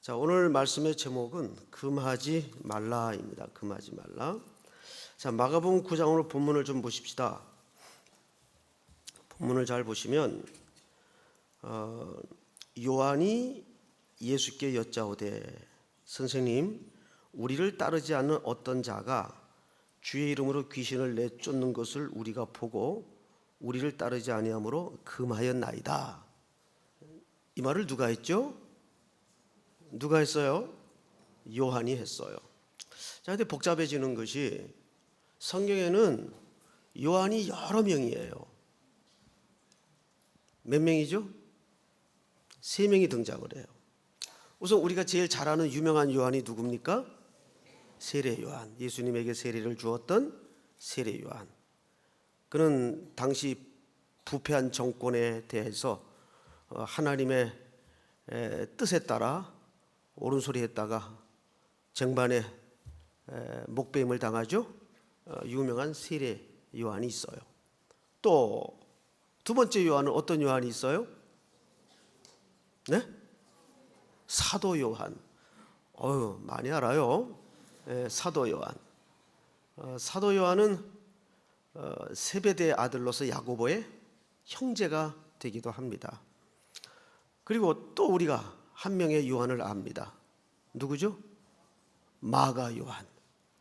자, 오늘 말씀의 제목은 금하지 말라입니다. 금하지 말라. 자, 마가복음 9장으로 본문을 좀 보십시다. 본문을 잘 보시면 요한이 예수께 여짜오되 선생님, 우리를 따르지 않는 어떤 자가 주의 이름으로 귀신을 내쫓는 것을 우리가 보고 우리를 따르지 아니하므로 금하였나이다. 이 말을 누가 했죠? 누가 했어요? 요한이 했어요. 자, 근데 복잡해지는 것이 성경에는 요한이 여러 명이에요. 몇 명이죠? 3명이 등장을 해요. 우선 우리가 제일 잘 아는 유명한 요한이 누굽니까? 세례 요한. 예수님에게 세례를 주었던 세례 요한. 그는 당시 부패한 정권에 대해서 하나님의 뜻에 따라 옳은 소리 했다가 쟁반에 목배임을 당하죠. 유명한 세례 요한이 있어요. 또 두 번째 요한은 어떤 요한이 있어요? 네? 사도 요한. 많이 알아요. 사도 요한. 사도 요한은 세베대의 아들로서 야고보의 형제가 되기도 합니다. 그리고 또 우리가 한 명의 요한을 압니다. 누구죠? 마가 요한.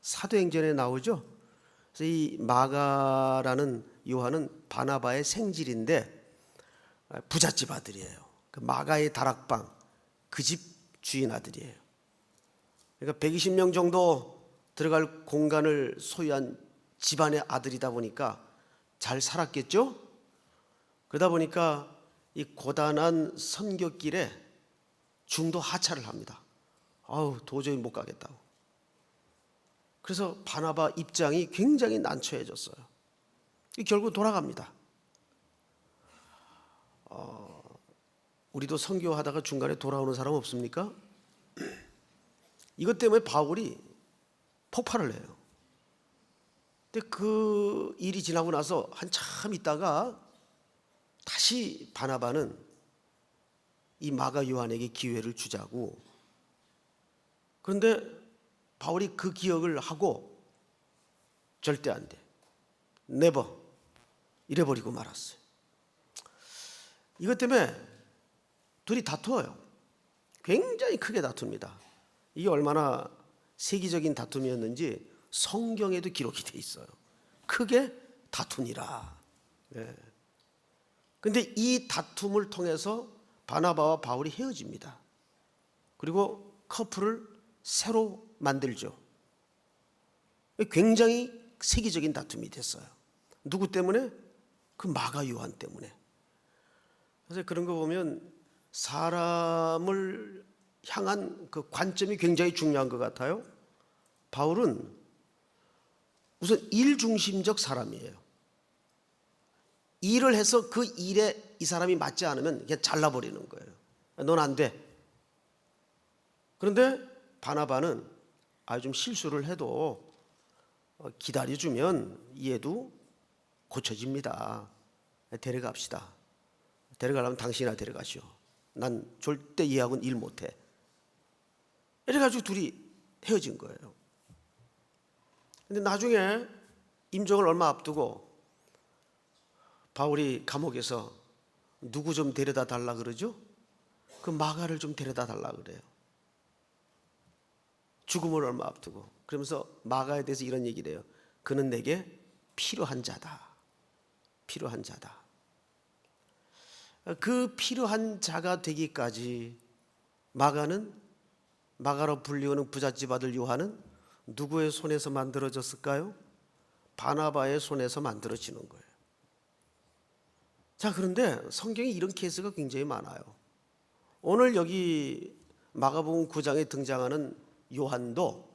사도행전에 나오죠. 그래서 이 마가라는 요한은 바나바의 생질인데 부잣집 아들이에요. 그 마가의 다락방, 그 집 주인 아들이에요. 그러니까 120명 정도 들어갈 공간을 소유한 집안의 아들이다 보니까 잘 살았겠죠? 그러다 보니까 이 고단한 선교길에 중도 하차를 합니다. 도저히 못 가겠다고. 그래서 바나바 입장이 굉장히 난처해졌어요. 결국 돌아갑니다. 우리도 선교하다가 중간에 돌아오는 사람 없습니까? 이것 때문에 바울이 폭발을 해요. 근데 그 일이 지나고 나서 한참 있다가 다시 바나바는 이 마가 요한에게 기회를 주자고. 그런데 바울이 그 기억을 하고 절대 안 돼. 네버. 이래버리고 말았어요. 이것 때문에 둘이 다투어요. 굉장히 크게 다툽니다. 이게 얼마나 세기적인 다툼이었는지 성경에도 기록이 돼 있어요. 크게 다투니라. 그런데 이 다툼을 통해서 바나바와 바울이 헤어집니다. 그리고 커플을 새로 만들죠. 굉장히 세계적인 다툼이 됐어요. 누구 때문에? 그 마가 요한 때문에. 그래서 그런 거 보면 사람을 향한 그 관점이 굉장히 중요한 것 같아요. 바울은 우선 일중심적 사람이에요. 일을 해서 그 일에 이 사람이 맞지 않으면 그냥 잘라버리는 거예요. 넌 안 돼. 그런데 바나바는 좀 실수를 해도 기다려주면 얘도 고쳐집니다. 데려갑시다. 데려가려면 당신이나 데려가시오. 난 절대 얘하고는 일 못해. 이래가지고 둘이 헤어진 거예요. 근데 나중에 임종을 얼마 앞두고 바울이 감옥에서 누구 좀 데려다 달라 그러죠? 그 마가를 좀 데려다 달라 그래요. 죽음을 얼마 앞두고. 그러면서 마가에 대해서 이런 얘기를 해요. 그는 내게 필요한 자다. 필요한 자다. 그 필요한 자가 되기까지 마가로 불리우는 부잣집 아들 요한은 누구의 손에서 만들어졌을까요? 바나바의 손에서 만들어지는 거예요. 자, 그런데 성경에 이런 케이스가 굉장히 많아요. 오늘 여기 마가복음 9장에 등장하는 요한도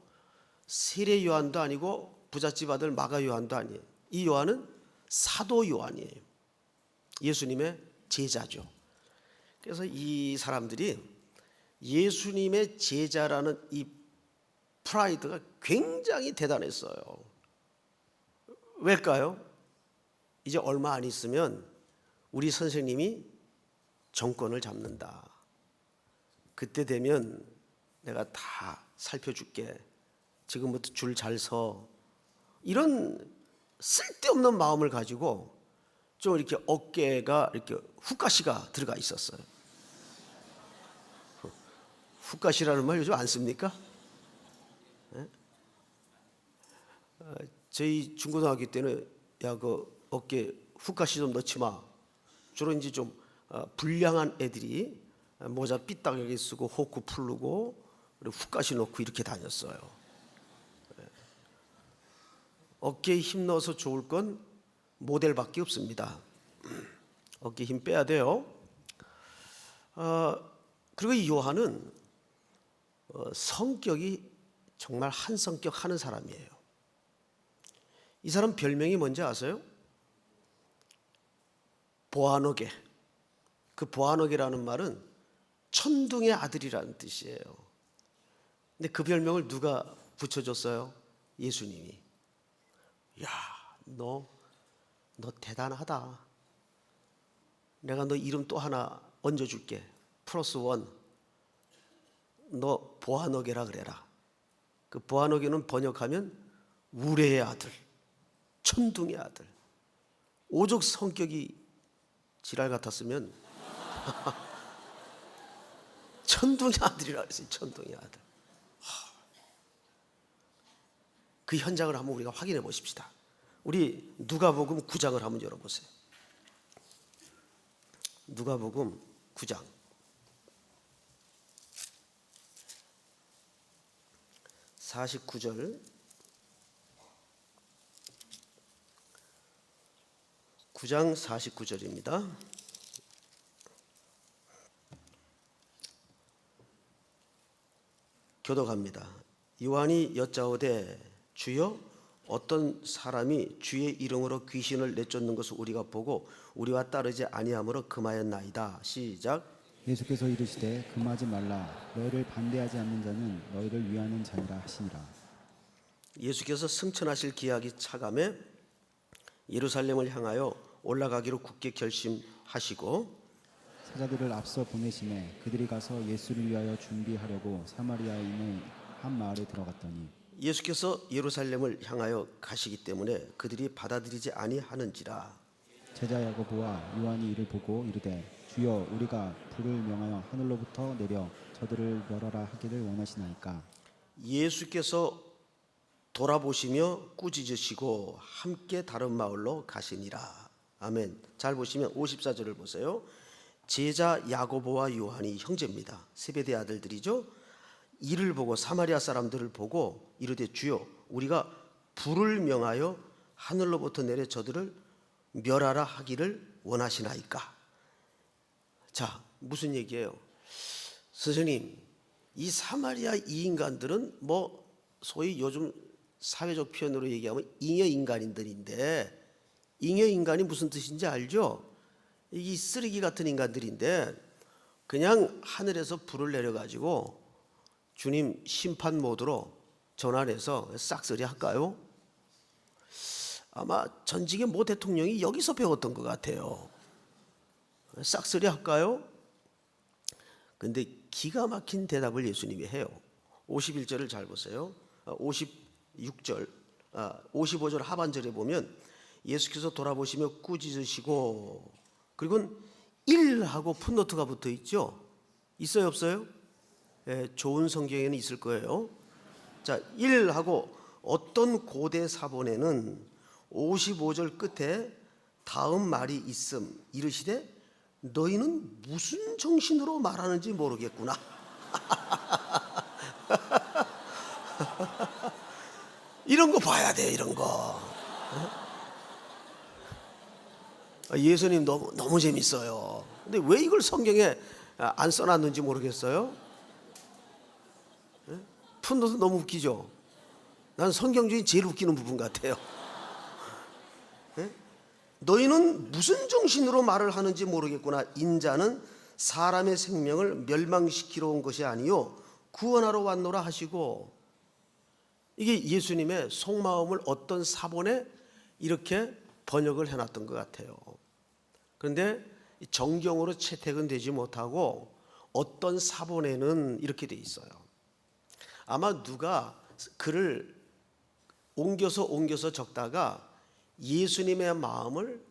세례 요한도 아니고 부잣집 아들 마가 요한도 아니에요. 이 요한은 사도 요한이에요. 예수님의 제자죠. 그래서 이 사람들이 예수님의 제자라는 이 프라이드가 굉장히 대단했어요. 왜일까요? 이제 얼마 안 있으면 우리 선생님이 정권을 잡는다. 그때 되면 내가 다 살펴줄게. 지금부터 줄 잘 서. 이런 쓸데없는 마음을 가지고 좀 이렇게 어깨가 이렇게 훅가시가 들어가 있었어요. 훅가시라는 말 요즘 안 씁니까? 네? 저희 중고등학교 때는 야, 그 어깨 훅가시 좀 넣지 마. 주로 이제 좀 불량한 애들이 모자 삐딱하게 쓰고 호크 풀르고 그리고 훅가시 넣고 이렇게 다녔어요. 어깨에 힘 넣어서 좋을 건 모델밖에 없습니다. 어깨 힘 빼야 돼요. 그리고 이 요한은 성격이 정말 한 성격 하는 사람이에요. 이 사람 별명이 뭔지 아세요? 보아너게. 그 보아너게라는 말은 천둥의 아들이라는 뜻이에요. 근데 그 별명을 누가 붙여줬어요? 예수님이. 야, 너 대단하다. 내가 너 이름 또 하나 얹어줄게. 플러스 원. 너 보아너게라 그래라. 그 보아너게는 번역하면 우레의 아들, 천둥의 아들. 오죽 성격이 지랄 같았으면 천둥의 아들이라 했어요. 천둥의 아들. 그 현장을 한번 우리가 확인해 보십시다. 우리 누가복음 9장을 한번 열어보세요. 누가복음 9장 49절. 9장 49절입니다. 교독합니다. 요한이 여짜오되 주여 어떤 사람이 주의 이름으로 귀신을 내쫓는 것을 우리가 보고 우리와 따르지 아니하므로 금하였나이다. 시작. 예수께서 이르시되 금하지 말라. 너희를 반대하지 않는 자는 너희를 위하는 자니라 하시니라. 예수께서 승천하실 기약이 차감해 예루살렘을 향하여 올라가기로 굳게 결심하시고 사자들을 앞서 보내심에 그들이 가서 예수를 위하여 준비하려고 사마리아에 있는 한 마을에 들어갔더니 예수께서 예루살렘을 향하여 가시기 때문에 그들이 받아들이지 아니하는지라. 제자 야고보와 요한이 이를 보고 이르되 주여 우리가 불을 명하여 하늘로부터 내려 저들을 멸하라 하기를 원하시나이까. 예수께서 돌아보시며 꾸짖으시고 함께 다른 마을로 가시니라. 아멘. 잘 보시면 54절을 보세요. 제자 야고보와 요한이 형제입니다. 세베대 아들들이죠. 이를 보고 사마리아 사람들을 보고 이르되 주여 우리가 불을 명하여 하늘로부터 내려 저들을 멸하라 하기를 원하시나이까. 자, 무슨 얘기예요? 선생님, 이 사마리아 이 인간들은 뭐 소위 요즘 사회적 표현으로 얘기하면 잉여 인간들인데, 잉여 인간이 무슨 뜻인지 알죠? 이 쓰레기 같은 인간들인데 그냥 하늘에서 불을 내려가지고 주님 심판 모드로 전환해서 싹쓸이 할까요? 아마 전직의 모 대통령이 여기서 배웠던 것 같아요. 싹쓸이 할까요? 근데 기가 막힌 대답을 예수님이 해요. 51절을 잘 보세요. 56절, 55절 하반절에 보면 예수께서 돌아보시며 꾸짖으시고, 그리고 1하고 풋노트가 붙어 있죠. 있어요 없어요? 예, 좋은 성경에는 있을 거예요. 자, 1하고 어떤 고대 사본에는 55절 끝에 다음 말이 있음. 이르시되 너희는 무슨 정신으로 말하는지 모르겠구나. 이런 거 봐야 돼. 이런 거. 예수님 너무 재밌어요. 근데 왜 이걸 성경에 안 써놨는지 모르겠어요. 푼도도 너무 웃기죠. 난 성경 중에 제일 웃기는 부분 같아요. 너희는 무슨 정신으로 말을 하는지 모르겠구나. 인자는 사람의 생명을 멸망시키러 온 것이 아니요 구원하러 왔노라 하시고, 이게 예수님의 속마음을 어떤 사본에 이렇게 번역을 해놨던 것 같아요. 그런데 정경으로 채택은 되지 못하고 어떤 사본에는 이렇게 돼 있어요. 아마 누가 글을 옮겨서 적다가 예수님의 마음을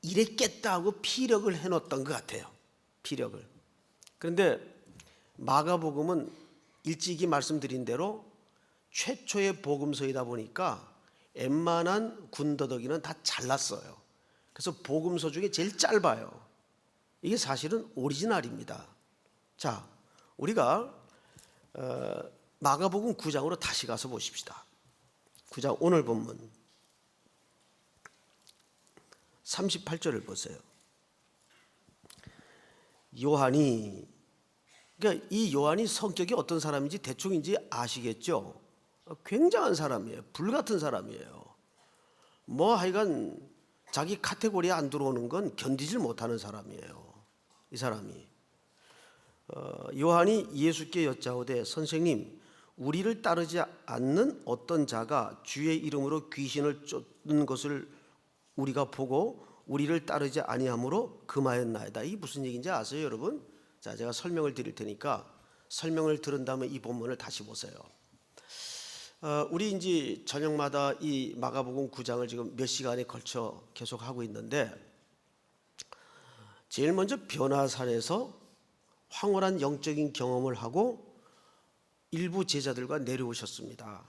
이랬겠다 하고 피력을 해놓았던 것 같아요. 피력을. 그런데 마가복음은 일찍이 말씀드린 대로 최초의 복음서이다 보니까 웬만한 군더더기는 다 잘랐어요. 그래서 복음서 중에 제일 짧아요. 이게 사실은 오리지널입니다. 자, 우리가 마가복음 9장으로 다시 가서 보십시다. 9장 오늘 본문 38절을 보세요. 요한이, 그러니까 이 요한이 성격이 어떤 사람인지 대충인지 아시겠죠? 굉장한 사람이에요. 불같은 사람이에요. 뭐 하여간 자기 카테고리에 안 들어오는 건 견디질 못하는 사람이에요. 이 사람이. 요한이 예수께 여짜오되 선생님, 우리를 따르지 않는 어떤 자가 주의 이름으로 귀신을 쫓는 것을 우리가 보고 우리를 따르지 아니함으로 금하였나이다. 이게 무슨 얘기인지 아세요, 여러분? 자, 제가 설명을 드릴 테니까 설명을 들은 다음에 이 본문을 다시 보세요. 우리 이제 저녁마다 이 마가복음 9장을 지금 몇 시간에 걸쳐 계속 하고 있는데, 제일 먼저 변화산에서 황홀한 영적인 경험을 하고 일부 제자들과 내려오셨습니다.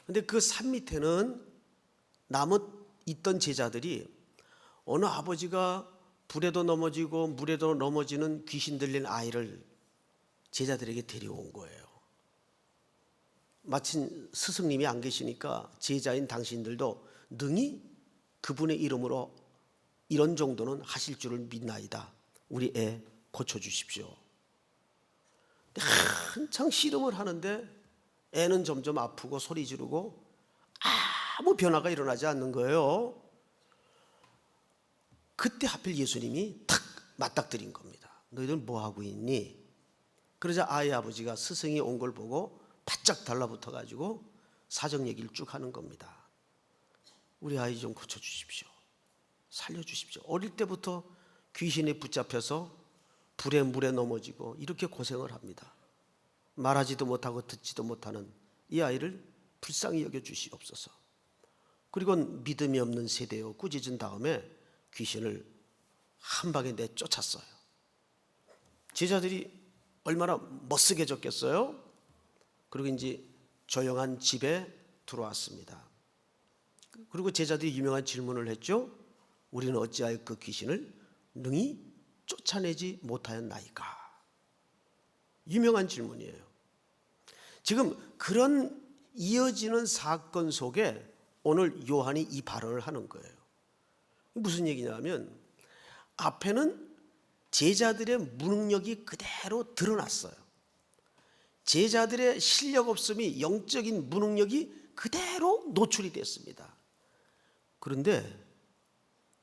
그런데 그 산 밑에는 남아 있던 제자들이 어느 아버지가 불에도 넘어지고 물에도 넘어지는 귀신 들린 아이를 제자들에게 데려온 거예요. 마침 스승님이 안 계시니까 제자인 당신들도 능히 그분의 이름으로 이런 정도는 하실 줄을 믿나이다. 우리 애 고쳐주십시오. 한창 씨름을 하는데 애는 점점 아프고 소리 지르고 아무 변화가 일어나지 않는 거예요. 그때 하필 예수님이 탁 맞닥뜨린 겁니다. 너희들 뭐 하고 있니? 그러자 아이 아버지가 스승이 온 걸 보고 바짝 달라붙어 가지고 사정 얘기를 쭉 하는 겁니다. 우리 아이 좀 고쳐주십시오. 살려주십시오. 어릴 때부터 귀신에 붙잡혀서 불에 물에 넘어지고 이렇게 고생을 합니다. 말하지도 못하고 듣지도 못하는 이 아이를 불쌍히 여겨주시옵소서. 그리고 믿음이 없는 세대요 꾸짖은 다음에 귀신을 한 방에 내쫓았어요. 제자들이 얼마나 멋쓰게 졌겠어요? 그리고 이제 조용한 집에 들어왔습니다. 그리고 제자들이 유명한 질문을 했죠. 우리는 어찌하여 그 귀신을 능히 쫓아내지 못하였나이까? 유명한 질문이에요. 지금 그런 이어지는 사건 속에 오늘 요한이 이 발언을 하는 거예요. 무슨 얘기냐면 앞에는 제자들의 무능력이 그대로 드러났어요. 제자들의 실력 없음이, 영적인 무능력이 그대로 노출이 됐습니다. 그런데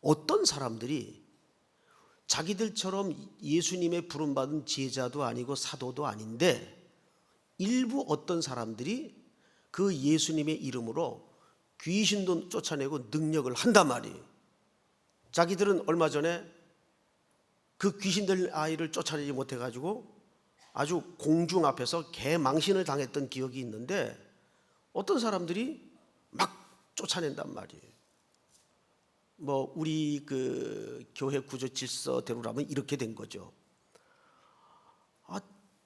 어떤 사람들이 자기들처럼 예수님의 부름받은 제자도 아니고 사도도 아닌데 일부 어떤 사람들이 그 예수님의 이름으로 귀신도 쫓아내고 능력을 한단 말이에요. 자기들은 얼마 전에 그 귀신 들린 아이를 쫓아내지 못해가지고 아주 공중 앞에서 개망신을 당했던 기억이 있는데 어떤 사람들이 막 쫓아낸단 말이에요. 뭐 우리 그 교회 구조 질서대로라면 이렇게 된 거죠.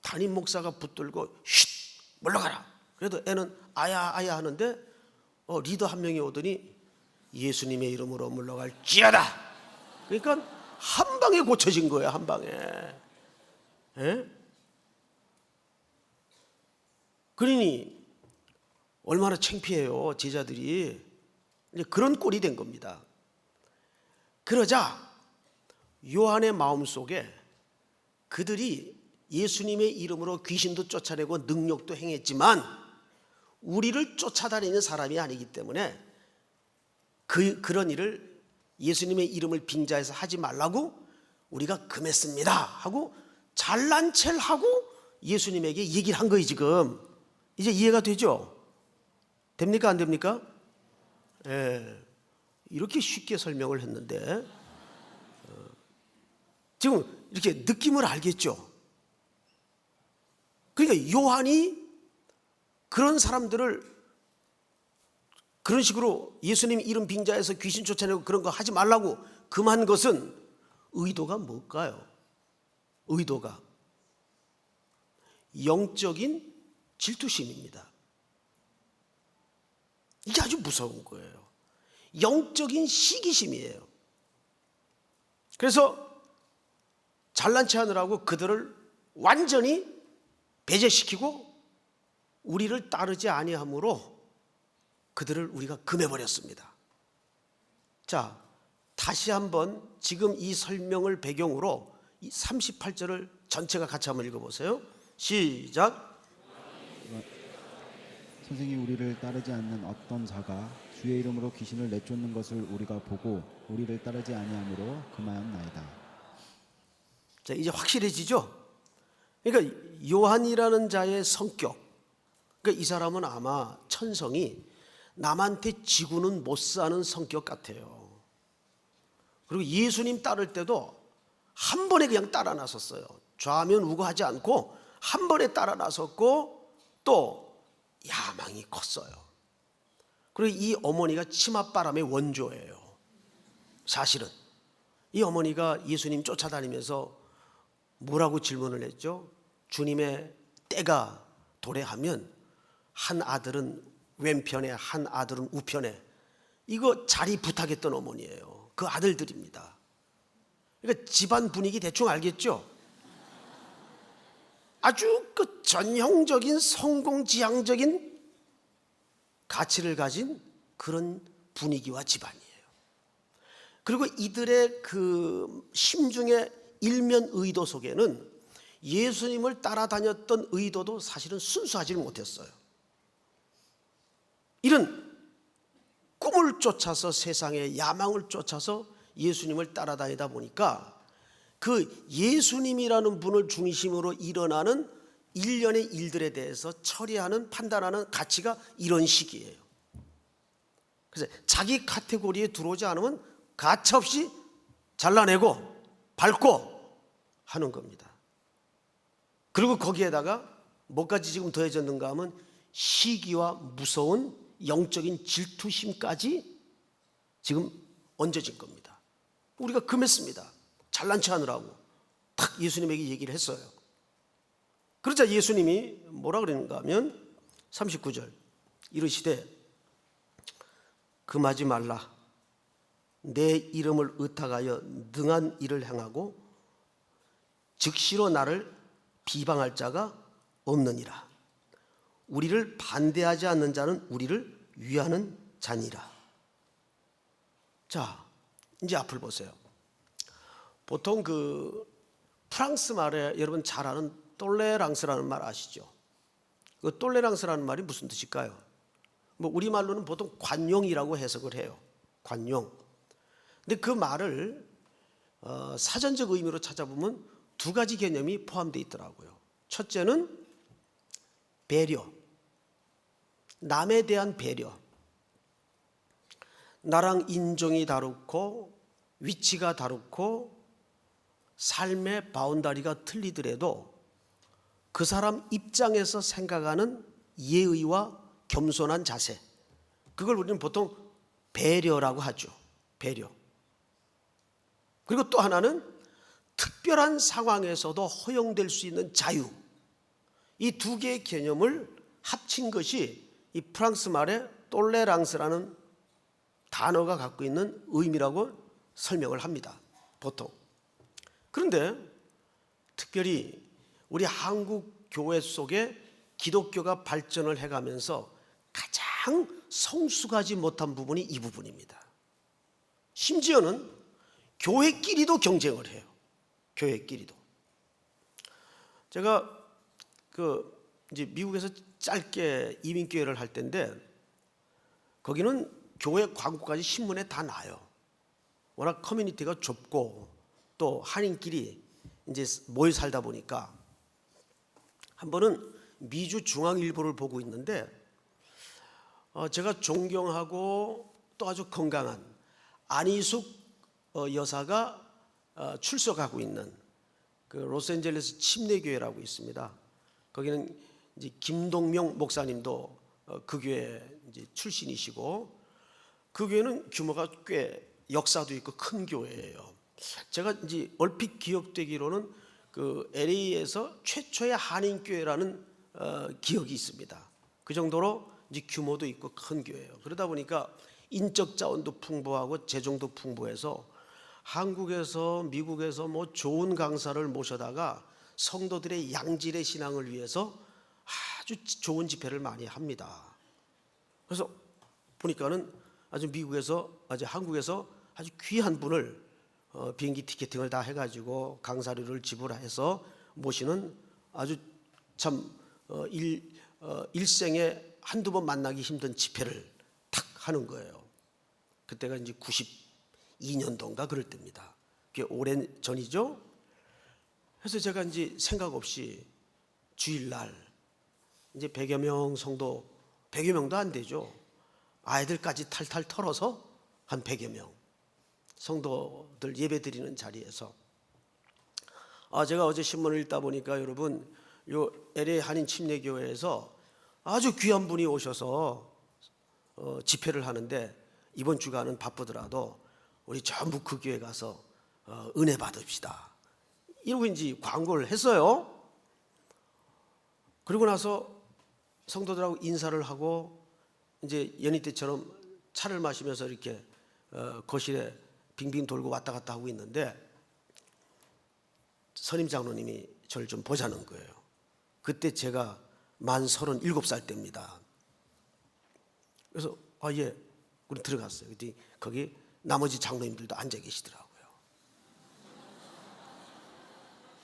담임 목사가 붙들고 쉿 물러가라. 그래도 애는 아야 아야 하는데 리더 한 명이 오더니 예수님의 이름으로 물러갈지어다. 그러니까 한 방에 고쳐진 거예요. 한 방에. 예? 그러니 얼마나 창피해요. 제자들이. 이제 그런 꼴이 된 겁니다. 그러자 요한의 마음속에 그들이 예수님의 이름으로 귀신도 쫓아내고 능력도 행했지만 우리를 쫓아다니는 사람이 아니기 때문에 그런 일을 예수님의 이름을 빙자해서 하지 말라고 우리가 금했습니다 하고 잘난 체를 하고 예수님에게 얘기를 한 거예요. 지금 이제 이해가 되죠? 됩니까? 안 됩니까? 예. 이렇게 쉽게 설명을 했는데 지금 이렇게 느낌을 알겠죠? 그러니까 요한이 그런 사람들을 그런 식으로 예수님 이름 빙자해서 귀신 쫓아내고 그런 거 하지 말라고 금한 것은 의도가 뭘까요? 의도가 영적인 질투심입니다. 이게 아주 무서운 거예요. 영적인 시기심이에요. 그래서 잘난 체 하느라고 그들을 완전히 배제시키고 우리를 따르지 아니함으로 그들을 우리가 금해버렸습니다. 자, 다시 한번 지금 이 설명을 배경으로 이 38절을 전체가 같이 한번 읽어보세요. 시작. 선생이 우리를 따르지 않는 어떤 자가 주의 이름으로 귀신을 내쫓는 것을 우리가 보고 우리를 따르지 아니함으로 금하였나이다. 자, 이제 확실해지죠? 그러니까 요한이라는 자의 성격, 그러니까 이 사람은 아마 천성이 남한테 지구는 못 사는 성격 같아요. 그리고 예수님 따를 때도 한 번에 그냥 따라 나섰어요. 좌면 우고하지 않고 한 번에 따라 나섰고 또 야망이 컸어요. 그리고 이 어머니가 치맛바람의 원조예요. 사실은 이 어머니가 예수님 쫓아다니면서 뭐라고 질문을 했죠? 주님의 때가 도래하면 한 아들은 왼편에 한 아들은 우편에, 이거 자리 부탁했던 어머니예요. 그 아들들입니다. 그러니까 집안 분위기 대충 알겠죠? 아주 그 전형적인 성공지향적인 가치를 가진 그런 분위기와 집안이에요. 그리고 이들의 그 심중의 일면 의도 속에는 예수님을 따라다녔던 의도도 사실은 순수하지는 못했어요. 이런 꿈을 쫓아서 세상의 야망을 쫓아서 예수님을 따라다니다 보니까 그 예수님이라는 분을 중심으로 일어나는 일련의 일들에 대해서 처리하는 판단하는 가치가 이런 식이에요. 그래서 자기 카테고리에 들어오지 않으면 가차없이 잘라내고 밟고 하는 겁니다. 그리고 거기에다가 뭐까지 지금 더해졌는가 하면 시기와 무서운 영적인 질투심까지 지금 얹어진 겁니다. 우리가 금했습니다. 잘난 체 하느라고 딱 예수님에게 얘기를 했어요. 그러자 예수님이 뭐라 그러는가 하면 39절 이르시되 금하지 말라. 내 이름을 의탁하여 능한 일을 행하고 즉시로 나를 비방할 자가 없느니라. 우리를 반대하지 않는 자는 우리를 위하는 자니라. 자, 이제 앞을 보세요. 보통 그 프랑스 말에 여러분 잘 아는 똘레랑스라는 말 아시죠? 그 똘레랑스라는 말이 무슨 뜻일까요? 뭐 우리말로는 보통 관용이라고 해석을 해요. 관용. 근데 그 말을 사전적 의미로 찾아보면 두 가지 개념이 포함되어 있더라고요. 첫째는 배려, 남에 대한 배려. 나랑 인종이 다르고 위치가 다르고 삶의 바운다리가 틀리더라도 그 사람 입장에서 생각하는 예의와 겸손한 자세, 그걸 우리는 보통 배려라고 하죠. 배려. 그리고 또 하나는 특별한 상황에서도 허용될 수 있는 자유. 이 두 개의 개념을 합친 것이 이 프랑스 말의 똘레랑스라는 단어가 갖고 있는 의미라고 설명을 합니다. 보통. 그런데 특별히 우리 한국 교회 속에 기독교가 발전을 해가면서 가장 성숙하지 못한 부분이 이 부분입니다. 심지어는 교회끼리도 경쟁을 해요. 교회끼리도. 제가 이제 미국에서 짧게 이민교회를 할 때인데 거기는 교회 광고까지 신문에 다 나요. 워낙 커뮤니티가 좁고 또 한인끼리 이제 모여 살다 보니까 한 번은 미주 중앙일보를 보고 있는데 제가 존경하고 또 아주 건강한 안희숙 여사가 출석하고 있는 그 로스앤젤레스 침례교회라고 있습니다. 거기는 이제 김동명 목사님도 그 교회 이제 출신이시고, 그 교회는 규모가 꽤 역사도 있고 큰 교회예요. 제가 이제 얼핏 기억되기로는 그 LA에서 최초의 한인교회라는 기억이 있습니다. 그 정도로 이제 규모도 있고 큰 교회예요. 그러다 보니까 인적 자원도 풍부하고 재정도 풍부해서 한국에서 미국에서 뭐 좋은 강사를 모셔다가 성도들의 양질의 신앙을 위해서 아주 좋은 집회를 많이 합니다. 그래서 보니까는 아주 미국에서 아주 한국에서 아주 귀한 분을 비행기 티켓팅을 다 해가지고 강사료를 지불해서 모시는 아주 참 일생에 한두 번 만나기 힘든 집회를 탁 하는 거예요. 그때가 이제 92년도인가 그럴 때입니다. 꽤 오랜 전이죠. 그래서 제가 이제 생각 없이 주일날 이제 100여 명 성도, 100여 명도 안 되죠. 아이들까지 탈탈 털어서 한 100여 명 성도들 예배 드리는 자리에서, 제가 어제 신문을 읽다 보니까 여러분, 요 LA 한인 침례교회에서 아주 귀한 분이 오셔서 집회를 하는데 이번 주간은 바쁘더라도 우리 전부 그 교회 가서 은혜 받읍시다, 이러고 이제 광고를 했어요. 그리고 나서 성도들하고 인사를 하고 이제 연희 때처럼 차를 마시면서 이렇게 거실에 빙빙 돌고 왔다 갔다 하고 있는데 선임 장로님이 저를 좀 보자는 거예요. 그때 제가 만 37살 때입니다. 그래서 예, 우리 들어갔어요. 그때 거기 나머지 장로님들도 앉아 계시더라고요.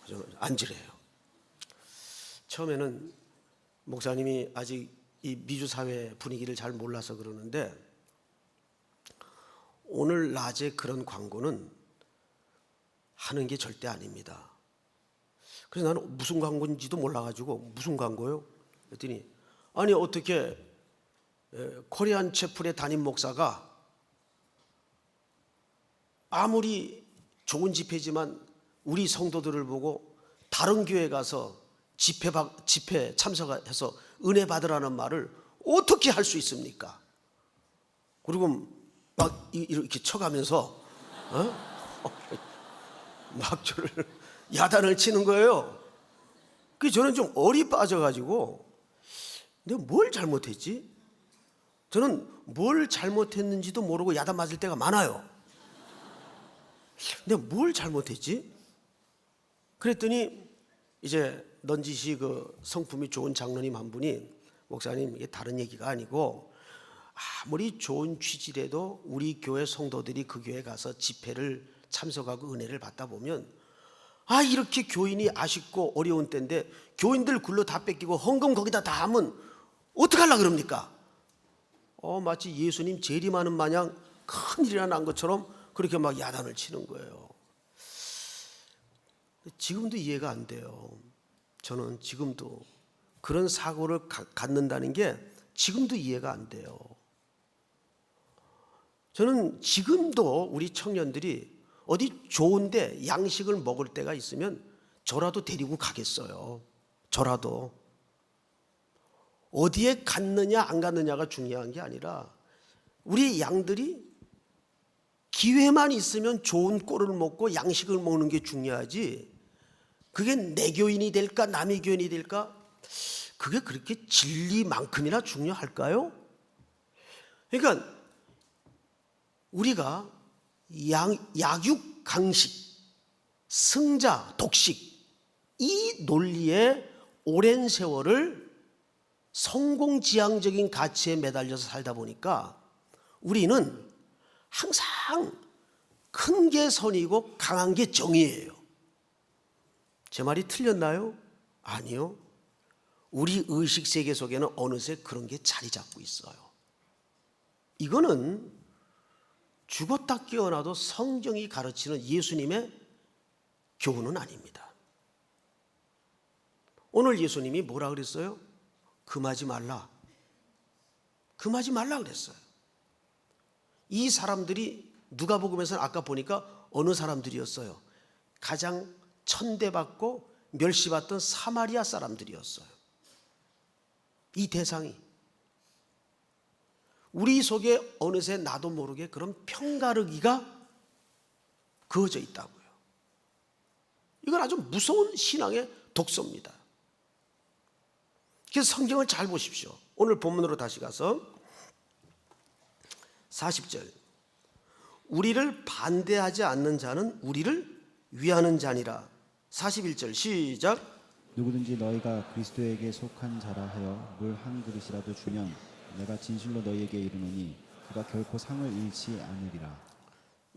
그래서 앉으래요. 처음에는 목사님이 아직 이 미주 사회 분위기를 잘 몰라서 그러는데, 오늘 낮에 그런 광고는 하는 게 절대 아닙니다. 그래서 나는 무슨 광고인지도 몰라가지고 무슨 광고요? 그랬더니 아니 어떻게 코리안 채플의 담임 목사가 아무리 좋은 집회지만 우리 성도들을 보고 다른 교회 가서 집회 참석해서 은혜 받으라는 말을 어떻게 할 수 있습니까? 그리고 막 이렇게 쳐가면서 막 저를 야단을 치는 거예요. 그래서 저는 좀 얼이 빠져가지고 내가 뭘 잘못했지? 저는 뭘 잘못했는지도 모르고 야단 맞을 때가 많아요. 내가 뭘 잘못했지? 그랬더니 이제 넌지시 그 성품이 좋은 장로님 한 분이, 목사님 이게 다른 얘기가 아니고 아무리 좋은 취지라도 우리 교회 성도들이 그 교회 가서 집회를 참석하고 은혜를 받다 보면 이렇게 교인이 아쉽고 어려운 때인데 교인들 굴러 다 뺏기고 헌금 거기다 다 하면 어떡하려고 그럽니까? 마치 예수님 재림하는 마냥 큰일이 난 것처럼 그렇게 막 야단을 치는 거예요. 지금도 이해가 안 돼요. 저는 지금도 그런 사고를 갖는다는 게 지금도 이해가 안 돼요. 저는 지금도 우리 청년들이 어디 좋은데 양식을 먹을 때가 있으면 저라도 데리고 가겠어요. 저라도. 어디에 갔느냐 안 갔느냐가 중요한 게 아니라 우리 양들이 기회만 있으면 좋은 꼴을 먹고 양식을 먹는 게 중요하지, 그게 내 교인이 될까 남의 교인이 될까 그게 그렇게 진리만큼이나 중요할까요? 그러니까 우리가 약육 강식, 승자 독식, 이 논리에 오랜 세월을 성공지향적인 가치에 매달려서 살다 보니까 우리는 항상 큰 게 선이고 강한 게 정의예요. 제 말이 틀렸나요? 아니요. 우리 의식세계 속에는 어느새 그런 게 자리 잡고 있어요. 이거는 죽었다 깨어나도 성경이 가르치는 예수님의 교훈은 아닙니다. 오늘 예수님이 뭐라 그랬어요? 금하지 말라. 금하지 말라 그랬어요. 이 사람들이 누가복음에서는 아까 보니까 어느 사람들이었어요? 가장 천대받고 멸시받던 사마리아 사람들이었어요. 이 대상이. 우리 속에 어느새 나도 모르게 그런 편가르기가 그어져 있다고요. 이건 아주 무서운 신앙의 독소입니다. 그래서 성경을 잘 보십시오. 오늘 본문으로 다시 가서 40절. 우리를 반대하지 않는 자는 우리를 위하는 자니라. 41절 시작. 누구든지 너희가 그리스도에게 속한 자라 하여 물 한 그릇이라도 주면 내가 진실로 너희에게 이르노니 그가 결코 상을 잃지 않으리라.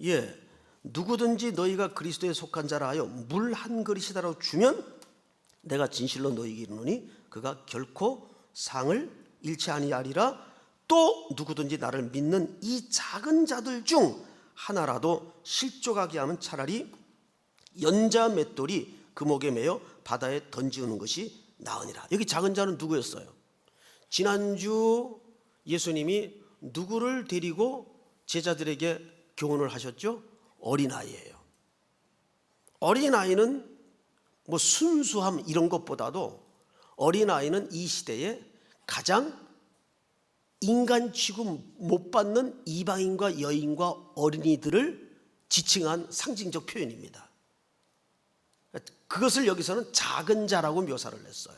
예, 누구든지 너희가 그리스도에 속한 자라 하여 물 한 그릇이라도 주면 내가 진실로 너희에게 이르노니 그가 결코 상을 잃지 아니하리라. 또 누구든지 나를 믿는 이 작은 자들 중 하나라도 실족하게 하면 차라리 연자 맷돌이 그 목에 매여 바다에 던지우는 것이 나으니라. 여기 작은 자는 누구였어요? 지난주 예수님이 누구를 데리고 제자들에게 교훈을 하셨죠? 어린아이예요. 어린아이는 뭐 순수함 이런 것보다도 어린아이는 이 시대에 가장 인간 취급 못 받는 이방인과 여인과 어린이들을 지칭한 상징적 표현입니다. 그것을 여기서는 작은 자라고 묘사를 했어요.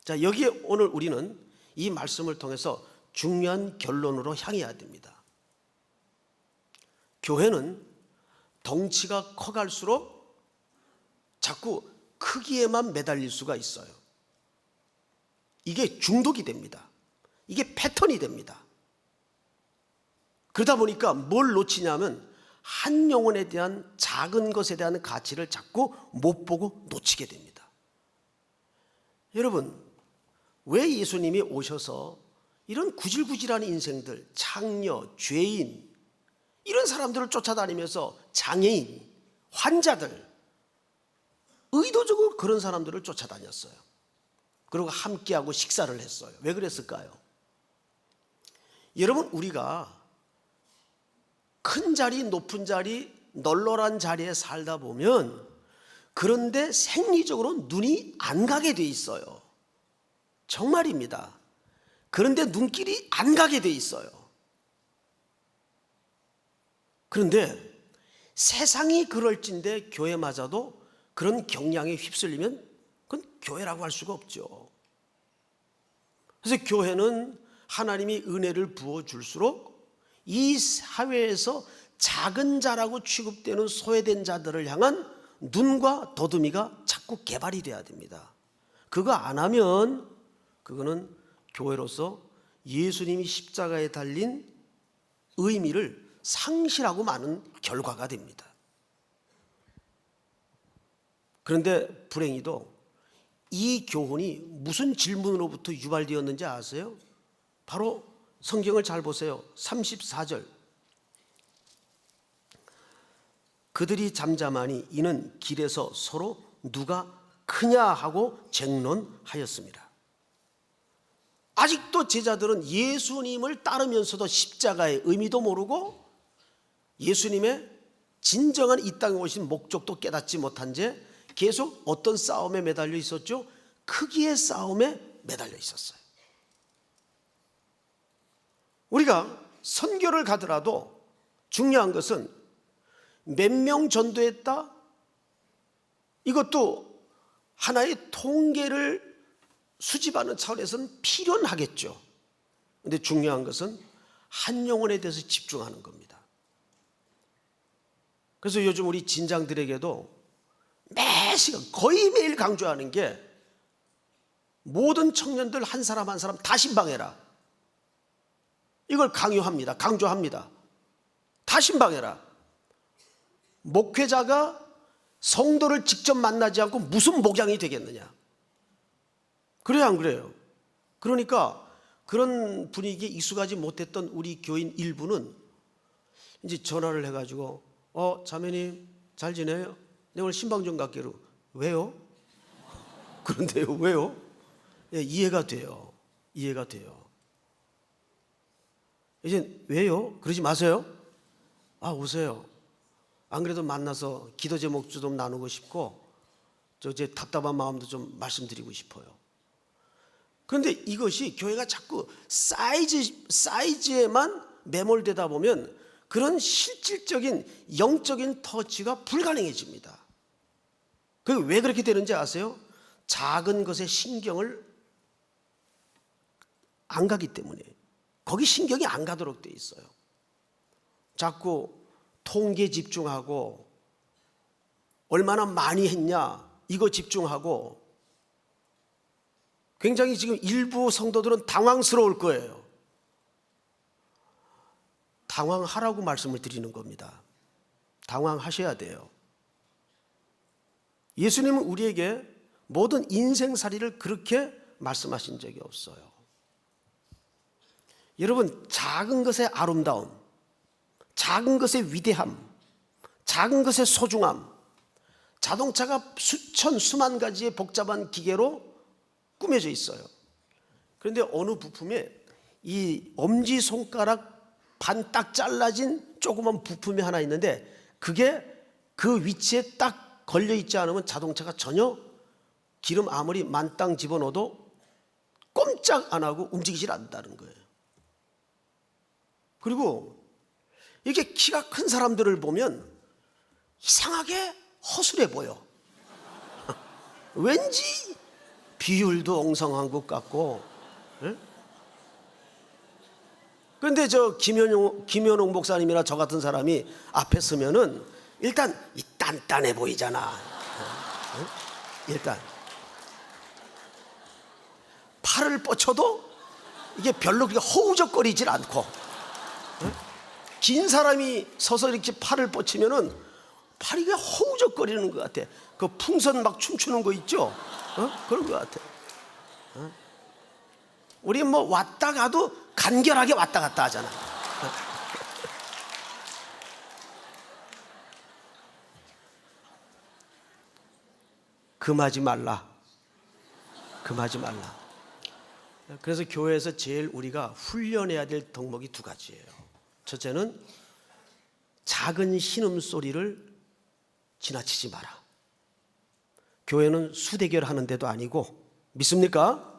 자, 여기에 오늘 우리는 이 말씀을 통해서 중요한 결론으로 향해야 됩니다. 교회는 덩치가 커갈수록 자꾸 크기에만 매달릴 수가 있어요. 이게 중독이 됩니다. 이게 패턴이 됩니다. 그러다 보니까 뭘 놓치냐면 한 영혼에 대한 작은 것에 대한 가치를 자꾸 못 보고 놓치게 됩니다. 여러분, 왜 예수님이 오셔서 이런 구질구질한 인생들, 창녀, 죄인 이런 사람들을 쫓아다니면서 장애인, 환자들 의도적으로 그런 사람들을 쫓아다녔어요. 그리고 함께하고 식사를 했어요. 왜 그랬을까요? 여러분, 우리가 큰 자리, 높은 자리, 널널한 자리에 살다 보면 그런데 생리적으로 눈이 안 가게 돼 있어요. 정말입니다. 그런데 눈길이 안 가게 돼 있어요. 그런데 세상이 그럴진데 교회마저도 그런 경향에 휩쓸리면 그건 교회라고 할 수가 없죠. 그래서 교회는 하나님이 은혜를 부어줄수록 이 사회에서 작은 자라고 취급되는 소외된 자들을 향한 눈과 더듬이가 자꾸 개발이 돼야 됩니다. 그거 안 하면 그거는 교회로서 예수님이 십자가에 달린 의미를 상실하고 마는 결과가 됩니다. 그런데 불행히도 이 교훈이 무슨 질문으로부터 유발되었는지 아세요? 바로 성경을 잘 보세요. 34절. 그들이 잠잠하니 이는 길에서 서로 누가 크냐 하고 쟁론하였습니다. 아직도 제자들은 예수님을 따르면서도 십자가의 의미도 모르고 예수님의 진정한 이 땅에 오신 목적도 깨닫지 못한 채 계속 어떤 싸움에 매달려 있었죠? 크기의 싸움에 매달려 있었어요. 우리가 선교를 가더라도 중요한 것은 몇 명 전도했다? 이것도 하나의 통계를 수집하는 차원에서는 필요하겠죠. 그런데 중요한 것은 한 영혼에 대해서 집중하는 겁니다. 그래서 요즘 우리 진장들에게도 매 시간 거의 매일 강조하는 게 모든 청년들 한 사람 한 사람 다 신방해라. 이걸 강요합니다. 강조합니다. 다 신방해라. 목회자가 성도를 직접 만나지 않고 무슨 목양이 되겠느냐. 그래요, 안 그래요? 그러니까 그런 분위기에 익숙하지 못했던 우리 교인 일부는 이제 전화를 해가지고 자매님 잘 지내요? 네, 오늘 신방 좀 갈게요. 왜요? 그런데요, 왜요? 예, 이해가 돼요. 이해가 돼요. 이제 왜요? 그러지 마세요. 오세요. 안 그래도 만나서 기도 제목 좀 나누고 싶고 제 답답한 마음도 좀 말씀드리고 싶어요. 그런데 이것이 교회가 자꾸 사이즈에만 매몰되다 보면 그런 실질적인 영적인 터치가 불가능해집니다. 그게 왜 그렇게 되는지 아세요? 작은 것에 신경을 안 가기 때문에. 거기 신경이 안 가도록 돼 있어요. 자꾸 통계 집중하고 얼마나 많이 했냐 이거 집중하고, 굉장히 지금 일부 성도들은 당황스러울 거예요. 당황하라고 말씀을 드리는 겁니다. 당황하셔야 돼요. 예수님은 우리에게 모든 인생살이를 그렇게 말씀하신 적이 없어요. 여러분, 작은 것의 아름다움, 작은 것의 위대함, 작은 것의 소중함, 자동차가 수만 가지의 복잡한 기계로 꾸며져 있어요. 그런데 어느 부품에 이 엄지손가락 반 딱 잘라진 조그만 부품이 하나 있는데, 그게 그 위치에 딱 걸려 있지 않으면 자동차가 전혀 기름 아무리 만땅 집어넣어도 꼼짝 안 하고 움직이질 않는다는 거예요. 그리고 이렇게 키가 큰 사람들을 보면 이상하게 허술해 보여. 왠지 비율도 엉성한 것 같고. 그런데 저 김현웅 목사님이나 저 같은 사람이 앞에 서면은 일단 단단해 보이잖아. 일단 팔을 뻗쳐도 이게 별로 그렇게 허우적거리질 않고, 긴 사람이 서서 이렇게 팔을 뻗치면은 팔이 그냥 허우적거리는 것 같아. 그 풍선 막 춤추는 거 있죠? 그런 것 같아. 우리 뭐 왔다 가도 간결하게 왔다 갔다 하잖아. 금하지 말라. 금하지 말라. 그래서 교회에서 제일 우리가 훈련해야 될 덕목이 두 가지예요. 첫째는 작은 신음소리를 지나치지 마라. 교회는 수대결 하는 데도 아니고, 믿습니까?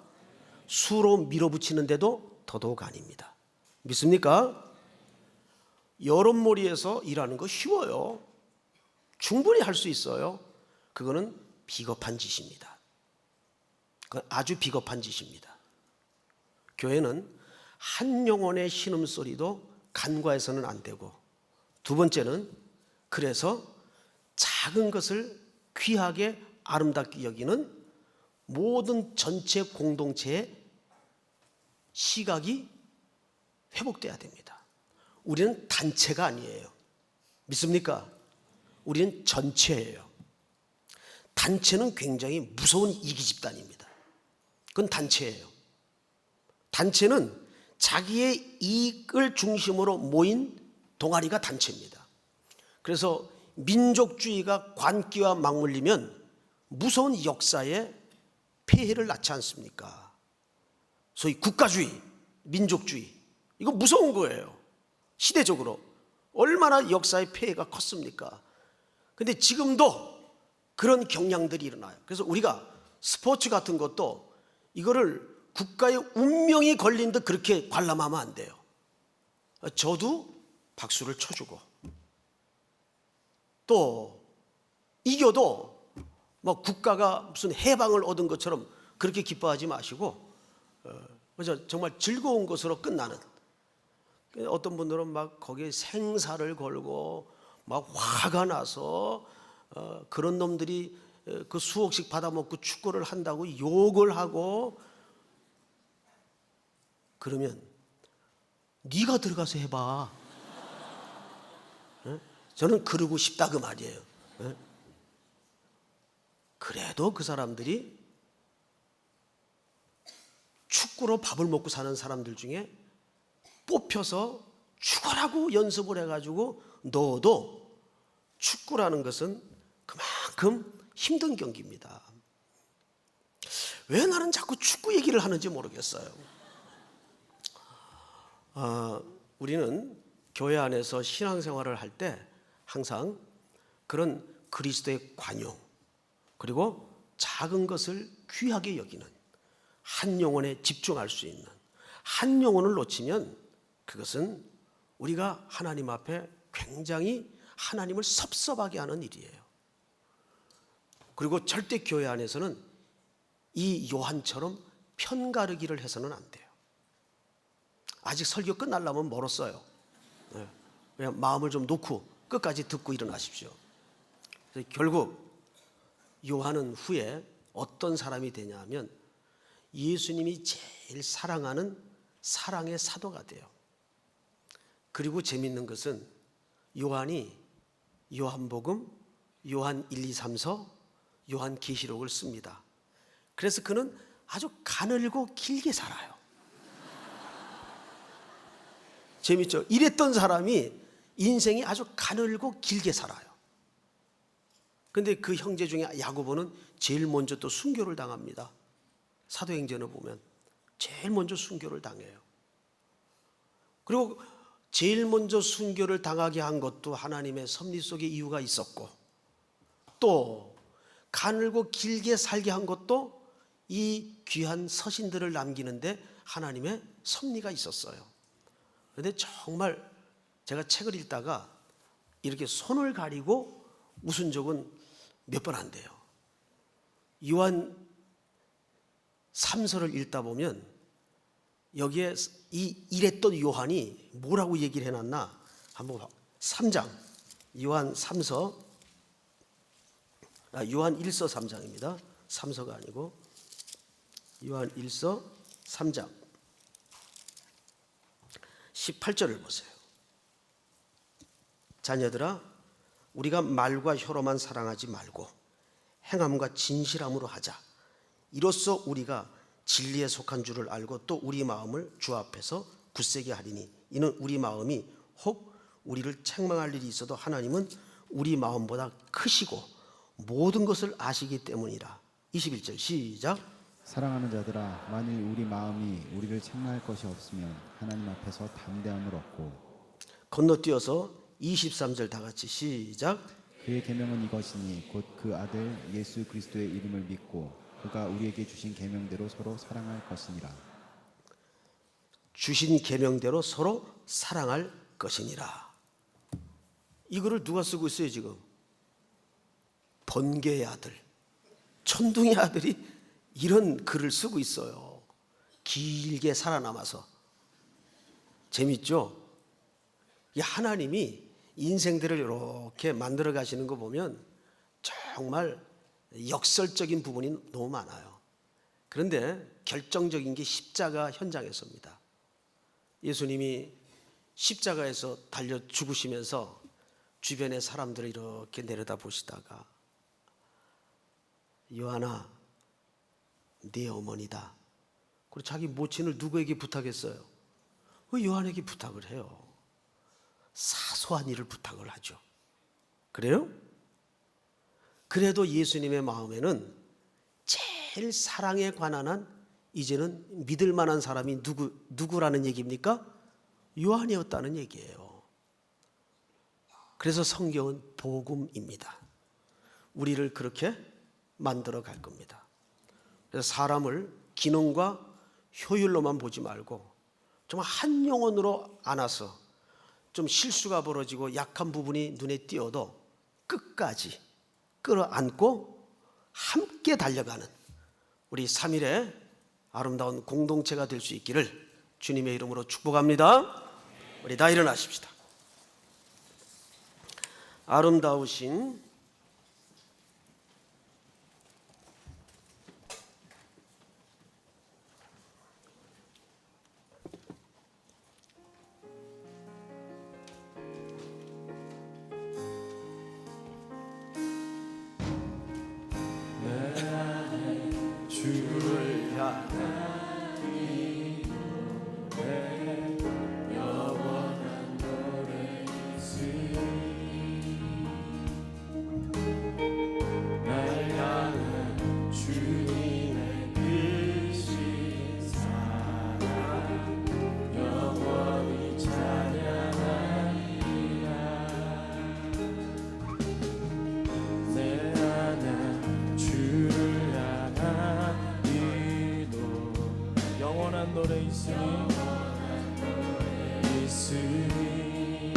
수로 밀어붙이는 데도 더더욱 아닙니다. 믿습니까? 여론몰이에서 일하는 거 쉬워요. 충분히 할 수 있어요. 그거는 비겁한 짓입니다. 그건 아주 비겁한 짓입니다. 교회는 한 영혼의 신음소리도 간과해서는 안 되고, 두 번째는 그래서 작은 것을 귀하게 아름답게 여기는 모든 전체 공동체의 시각이 회복돼야 됩니다. 우리는 단체가 아니에요. 믿습니까? 우리는 전체예요. 단체는 굉장히 무서운 이기 집단입니다. 그건 단체예요. 단체는 자기의 이익을 중심으로 모인 동아리가 단체입니다. 그래서 민족주의가 관기와 맞물리면 무서운 역사에 폐해를 낳지 않습니까? 소위 국가주의, 민족주의, 이거 무서운 거예요. 시대적으로 얼마나 역사의 폐해가 컸습니까? 근데 지금도 그런 경향들이 일어나요. 그래서 우리가 스포츠 같은 것도 이거를 국가의 운명이 걸린 듯 그렇게 관람하면 안 돼요. 저도 박수를 쳐주고, 또 이겨도 뭐 국가가 무슨 해방을 얻은 것처럼 그렇게 기뻐하지 마시고, 그래서 정말 즐거운 것으로 끝나는. 어떤 분들은 막 거기에 생사를 걸고 막 화가 나서 그런 놈들이 그 수억씩 받아먹고 축구를 한다고 욕을 하고, 그러면 네가 들어가서 해봐. 저는 그러고 싶다 그 말이에요. 그래도 그 사람들이 축구로 밥을 먹고 사는 사람들 중에 뽑혀서 죽어라고 연습을 해가지고 넣어도 축구라는 것은 그만큼 힘든 경기입니다. 왜 나는 자꾸 축구 얘기를 하는지 모르겠어요. 우리는 교회 안에서 신앙생활을 할 때 항상 그런 그리스도의 관용, 그리고 작은 것을 귀하게 여기는, 한 영혼에 집중할 수 있는, 한 영혼을 놓치면 그것은 우리가 하나님 앞에 굉장히 하나님을 섭섭하게 하는 일이에요. 그리고 절대 교회 안에서는 이 요한처럼 편가르기를 해서는 안 돼요. 아직 설교 끝나려면 멀었어요. 그냥 마음을 좀 놓고 끝까지 듣고 일어나십시오. 결국 요한은 후에 어떤 사람이 되냐면 예수님이 제일 사랑하는 사랑의 사도가 돼요. 그리고 재밌는 것은 요한이 요한복음, 요한 1, 2, 3서, 요한 계시록을 씁니다. 그래서 그는 아주 가늘고 길게 살아요. 재밌죠? 이랬던 사람이 인생이 아주 가늘고 길게 살아요. 근데 그 형제 중에 야고보는 제일 먼저 또 순교를 당합니다. 사도행전을 보면 제일 먼저 순교를 당해요. 그리고 제일 먼저 순교를 당하게 한 것도 하나님의 섭리 속에 이유가 있었고, 또 가늘고 길게 살게 한 것도 이 귀한 서신들을 남기는데 하나님의 섭리가 있었어요. 그런데 정말 제가 책을 읽다가 이렇게 손을 가리고 웃은 적은 몇 번 안 돼요. 요한 3서를 읽다 보면 여기에 이랬던 요한이 뭐라고 얘기를 해놨나 한번 봐. 3장 요한 3서, 요한 1서 3장입니다. 3서가 아니고 요한 1서 3장 18절을 보세요. 자녀들아, 우리가 말과 혀로만 사랑하지 말고 행함과 진실함으로 하자. 이로써 우리가 진리에 속한 줄을 알고 또 우리 마음을 주 앞에서 굳세게 하리니, 이는 우리 마음이 혹 우리를 책망할 일이 있어도 하나님은 우리 마음보다 크시고 모든 것을 아시기 때문이라. 21절 시작. 사랑하는 자들아, 만일 우리 마음이 우리를 책망할 것이 없으면 하나님 앞에서 담대함을 얻고. 건너뛰어서 23절 다 같이 시작. 그의 계명은 이것이니 곧 그 아들 예수 그리스도의 이름을 믿고 그가 우리에게 주신 계명대로 서로 사랑할 것이니라. 주신 계명대로 서로 사랑할 것이니라. 이거를 누가 쓰고 있어요 지금? 번개의 아들, 천둥의 아들이 이런 글을 쓰고 있어요. 길게 살아남아서. 재밌죠? 하나님이 인생들을 이렇게 만들어 가시는 거 보면 정말 역설적인 부분이 너무 많아요. 그런데 결정적인 게 십자가 현장에서입니다. 예수님이 십자가에서 달려 죽으시면서 주변의 사람들을 이렇게 내려다 보시다가 요한아, 네 어머니다. 그리고 자기 모친을 누구에게 부탁했어요? 요한에게 부탁을 해요. 사소한 일을 부탁을 하죠. 그래요? 그래도 예수님의 마음에는 제일 사랑에 관한 한 이제는 믿을 만한 사람이 누구라는 얘기입니까? 요한이었다는 얘기예요. 그래서 성경은 복음입니다. 우리를 그렇게 만들어 갈 겁니다. 그래서 사람을 기능과 효율로만 보지 말고 정말 한 영혼으로 안아서 좀 실수가 벌어지고 약한 부분이 눈에 띄어도 끝까지 끌어안고 함께 달려가는 우리 3일의 아름다운 공동체가 될 수 있기를 주님의 이름으로 축복합니다. 우리 다 일어나십시다. 아름다우신 주를 향하니 영원한 노래 있으니 영원한 노래 있으니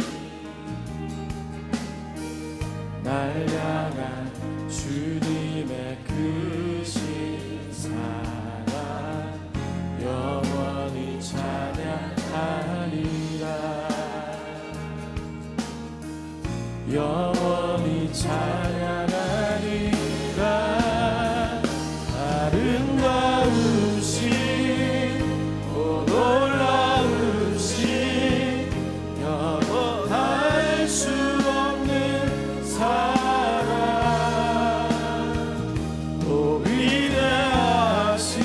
날 향한 주님의 크신 사랑 영원히 찬양하리라. 영원히 찬양하리라. 아름다우신 오 놀라우신 영원할 수 없는 사랑 또 위대하신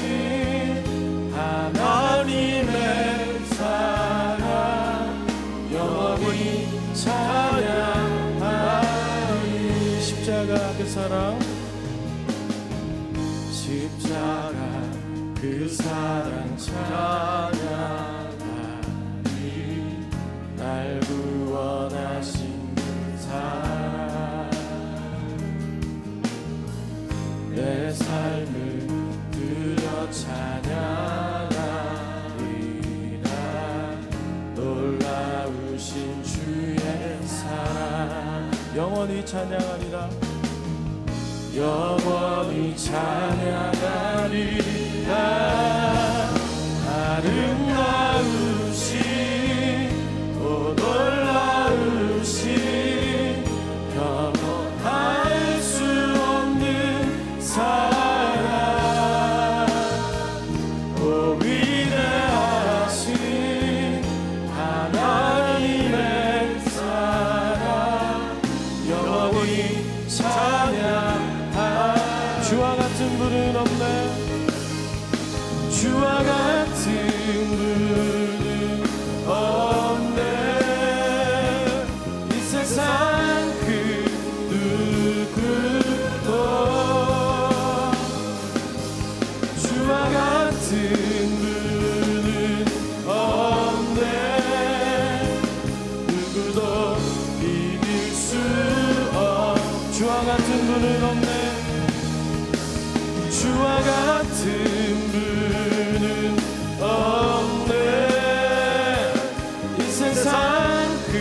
하나님의 사랑 영원히 찬양하리. 십자가 그 사랑 십자가 그 사랑 찬양하리. 날 구원하신 그 사랑 내 삶을 드려 찬양하리라. 놀라우신 주의 사랑 영원히 찬양하리라. 영원히 찬양하리라. 아름다우신 오 놀라우신 영원할 수 없는 사랑 오 위대하신 하나님의 사랑 영원히 찬양. 주와 같은 분은 없네. 주와 같은 분은 없네. 이 세상 그 누구도 주와 같은 분은 없네. 누구도 비길 수 주와 같은 분은 없네. 주와 같은 분은 없네. 이 세상 그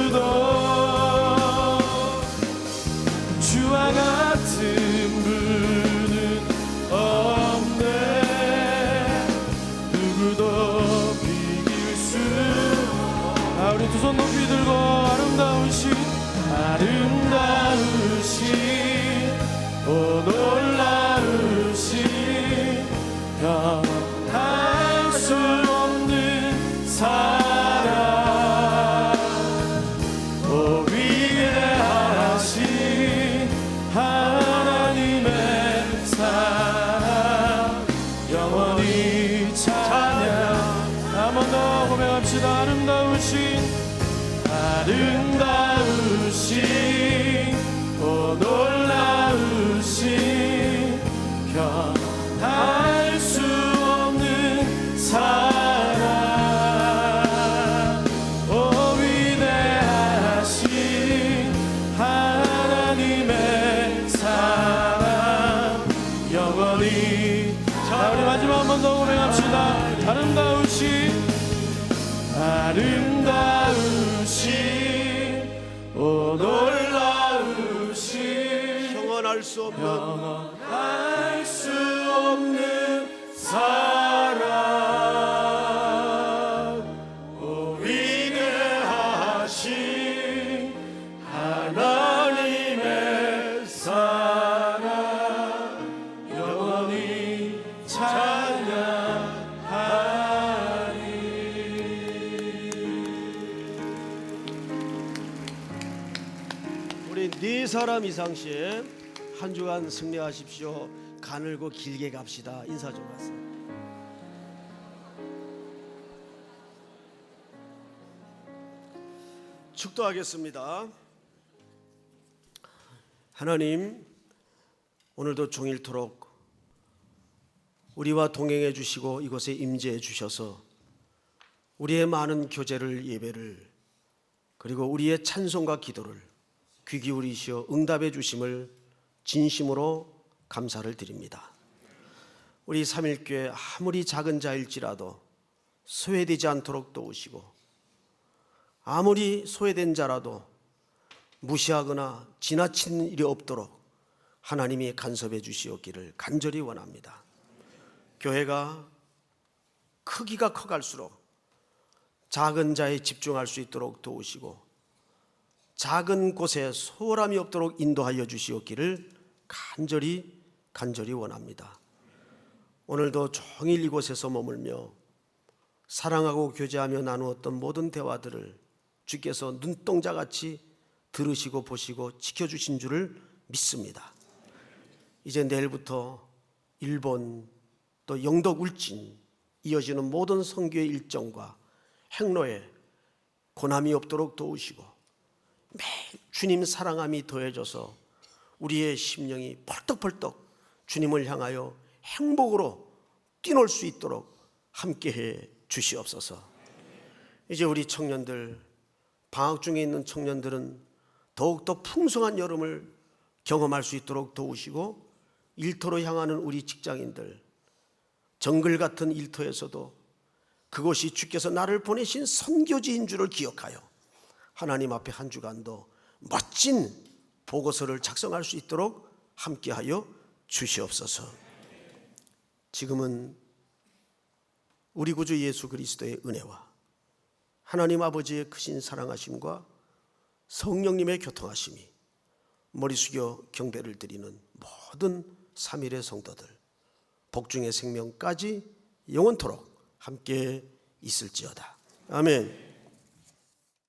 누구도 주와 같은 분은 없네. 누구도 비길 수. 우리 두 손 높이 들고 아름다우신 오 놀라우신 영원할 수 없는 사랑 오 위대하신 하나님의 사랑 영원히 찬양. 한 번 더 고백합시다. 아름다우신 오 놀라우신 변할 수 없는 사랑 오 위대하신 하나님의 사랑 영원히. 자, 우리 마지막 한 번 더 고백합시다. 아름다우신 오 놀라우신 형언할 수 없는 영원할 수 없는 사랑 오 위대하신 하나님의 사랑 영원히 찬양하리. 우리 네 사람 이상씩 한 주간 승리하십시오. 가늘고 길게 갑시다. 인사 좀 하세요. 축도하겠습니다. 하나님, 오늘도 종일토록 우리와 동행해 주시고 이곳에 임재해 주셔서 우리의 많은 교제를, 예배를, 그리고 우리의 찬송과 기도를 귀 기울이시어 응답해 주심을 진심으로 감사를 드립니다. 우리 삼일교회 아무리 작은 자일지라도 소외되지 않도록 도우시고, 아무리 소외된 자라도 무시하거나 지나치는 일이 없도록 하나님이 간섭해 주시옵기를 간절히 원합니다. 교회가 크기가 커갈수록 작은 자에 집중할 수 있도록 도우시고, 작은 곳에 소홀함이 없도록 인도하여 주시옵기를 간절히 원합니다. 오늘도 종일 이곳에서 머물며 사랑하고 교제하며 나누었던 모든 대화들을 주께서 눈동자같이 들으시고 보시고 지켜주신 줄을 믿습니다. 이제 내일부터 일본 또 영덕 울진 이어지는 모든 선교의 일정과 행로에 고난이 없도록 도우시고, 매일 주님 사랑함이 더해져서 우리의 심령이 벌떡벌떡 주님을 향하여 행복으로 뛰놀 수 있도록 함께해 주시옵소서. 이제 우리 청년들, 방학 중에 있는 청년들은 더욱더 풍성한 여름을 경험할 수 있도록 도우시고, 일터로 향하는 우리 직장인들, 정글 같은 일터에서도 그곳이 주께서 나를 보내신 선교지인 줄을 기억하여 하나님 앞에 한 주간도 멋진 보고서를 작성할 수 있도록 함께하여 주시옵소서. 지금은 우리 구주 예수 그리스도의 은혜와 하나님 아버지의 크신 사랑하심과 성령님의 교통하심이 머리 숙여 경배를 드리는 모든 삼일의 성도들, 복중의 생명까지 영원토록 함께 있을지어다. 아멘.